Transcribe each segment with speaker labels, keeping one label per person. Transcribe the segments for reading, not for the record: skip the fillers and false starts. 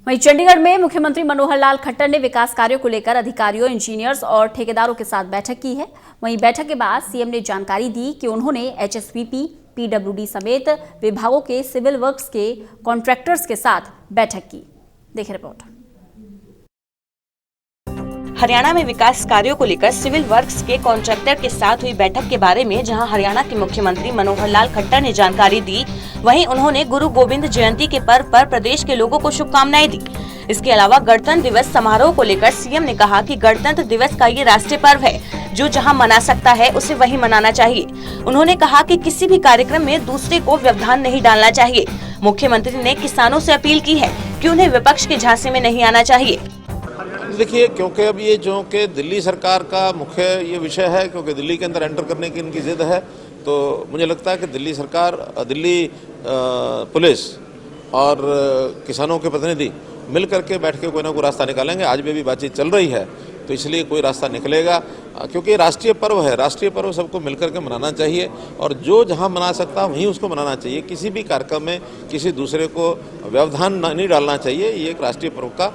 Speaker 1: वहीं चंडीगढ़ में मुख्यमंत्री मनोहर लाल खट्टर ने विकास कार्यों को लेकर अधिकारियों, इंजीनियर्स और ठेकेदारों के साथ बैठक की है। वहीं बैठक के बाद सीएम ने जानकारी दी कि उन्होंने एचएसवीपी, पीडब्ल्यूडी समेत विभागों के सिविल वर्क्स के कॉन्ट्रैक्टर्स के साथ बैठक की। देखिए रिपोर्ट।
Speaker 2: हरियाणा में विकास कार्यों को लेकर सिविल वर्क्स के कॉन्ट्रैक्टर के साथ हुई बैठक के बारे में जहां हरियाणा के मुख्यमंत्री मनोहर लाल खट्टर ने जानकारी दी, वहीं उन्होंने गुरु गोविंद जयंती के पर्व पर प्रदेश के लोगों को शुभकामनाएं दी। इसके अलावा गणतंत्र दिवस समारोह को लेकर सीएम ने कहा कि गणतंत्र दिवस का ये राष्ट्रीय पर्व है, जो जहां मना सकता है उसे वहीं मनाना चाहिए। उन्होंने कहा कि किसी भी कार्यक्रम में दूसरे को व्यवधान नहीं डालना चाहिए। मुख्यमंत्री ने किसानों से अपील की है कि उन्हें विपक्ष के झांसे में नहीं आना चाहिए।
Speaker 3: देखिए, क्योंकि अब ये जो कि दिल्ली सरकार का मुख्य ये विषय है, क्योंकि दिल्ली के अंदर एंटर करने की इनकी जिद है, तो मुझे लगता है कि दिल्ली सरकार, दिल्ली पुलिस और किसानों के प्रतिनिधि मिल करके बैठ के कोई ना कोई रास्ता निकालेंगे। आज भी अभी बातचीत चल रही है, तो इसलिए कोई रास्ता निकलेगा, क्योंकि राष्ट्रीय पर्व है। राष्ट्रीय पर्व सबको मिलकर के मनाना चाहिए और जो जहां मना सकता वहीं उसको मनाना चाहिए। किसी भी कार्यक्रम में किसी दूसरे को व्यवधान नहीं डालना चाहिए। ये एक राष्ट्रीय पर्व का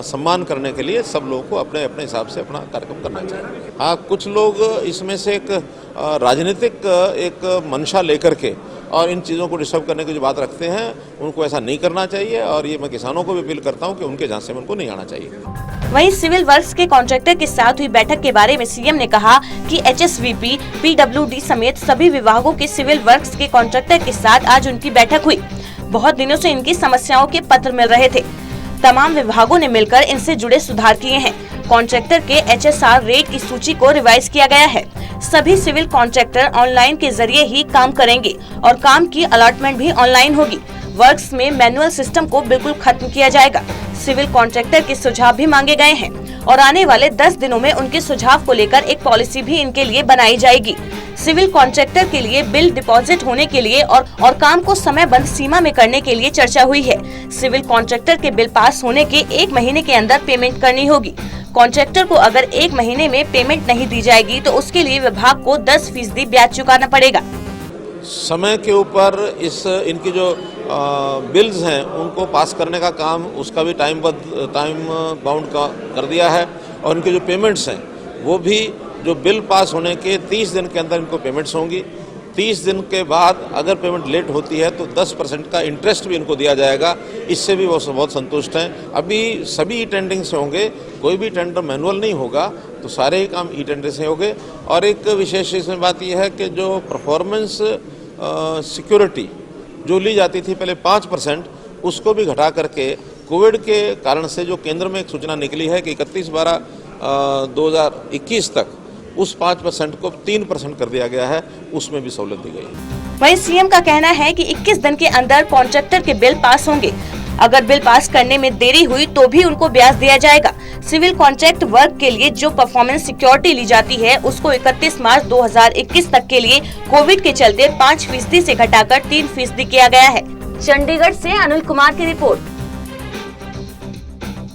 Speaker 3: सम्मान करने के लिए सब लोगों को अपने अपने हिसाब से अपना कार्यक्रम करना चाहिए। हाँ, कुछ लोग इसमें से एक राजनीतिक एक मंशा लेकर के और इन चीज़ों को डिस्टर्ब करने की जो बात रखते हैं, उनको ऐसा नहीं करना चाहिए और ये मैं किसानों को भी अपील करता हूँ कि उनके झांसे में उनको नहीं आना चाहिए।
Speaker 2: वहीं सिविल वर्क्स के कॉन्ट्रैक्टर के साथ हुई बैठक के बारे में सीएम ने कहा कि एचएसवीपी, पीडब्ल्यूडी समेत सभी विभागों के सिविल वर्क्स के कॉन्ट्रैक्टर के साथ आज उनकी बैठक हुई। बहुत दिनों से इनकी समस्याओं के पत्र मिल रहे थे। तमाम विभागों ने मिलकर इनसे जुड़े सुधार किए हैं। कॉन्ट्रैक्टर के एचएसआर रेट की सूची को रिवाइज किया गया है। सभी सिविल कॉन्ट्रैक्टर ऑनलाइन के जरिए ही काम करेंगे और काम की अलॉटमेंट भी ऑनलाइन होगी। वर्क्स में मैनुअल सिस्टम को बिल्कुल खत्म किया जाएगा। सिविल कॉन्ट्रैक्टर के सुझाव भी मांगे गए हैं और आने वाले 10 दिनों में उनके सुझाव को लेकर एक पॉलिसी भी इनके लिए बनाई जाएगी। सिविल कॉन्ट्रैक्टर के लिए बिल डिपॉजिट होने के लिए और काम को समयबद्ध सीमा में करने के लिए चर्चा हुई है। सिविल कॉन्ट्रैक्टर के बिल पास होने के 1 महीने के अंदर पेमेंट करनी होगी। कॉन्ट्रैक्टर को अगर 1 महीने में पेमेंट नहीं दी जाएगी तो उसके लिए विभाग को 10% ब्याज चुकाना पड़ेगा।
Speaker 3: समय के ऊपर इनकी जो बिल्स हैं उनको पास करने का काम, उसका भी टाइम बाउंड कर दिया है और इनके जो पेमेंट्स हैं वो भी जो बिल पास होने के 30 दिन के अंदर इनको पेमेंट्स होंगी। 30 दिन के बाद अगर पेमेंट लेट होती है तो 10% का इंटरेस्ट भी इनको दिया जाएगा। इससे भी वो बहुत संतुष्ट हैं। अभी सभी ई टेंडरिंग से होंगे, कोई भी टेंडर मैनुअल नहीं होगा, तो सारे ही काम ई टेंडर से होंगे। और एक विशेष इसमें बात यह है कि जो परफॉर्मेंस सिक्योरिटी जो ली जाती थी पहले 5%, उसको भी घटा करके कोविड के कारण से जो केंद्र में एक सूचना निकली है कि 31/12/2021 तक उस 5% को 3% कर दिया गया है, उसमें भी सहूलत दी गई है।
Speaker 2: वहीं सीएम का कहना है कि 21 दिन के अंदर कॉन्ट्रैक्टर के बिल पास होंगे। अगर बिल पास करने में देरी हुई तो भी उनको ब्याज दिया जाएगा। सिविल कॉन्ट्रैक्ट वर्क के लिए जो परफॉर्मेंस सिक्योरिटी ली जाती है उसको 31 मार्च 2021 तक के लिए कोविड के चलते 5% से घटाकर 3% किया गया है। चंडीगढ़ से अनिल कुमार की रिपोर्ट।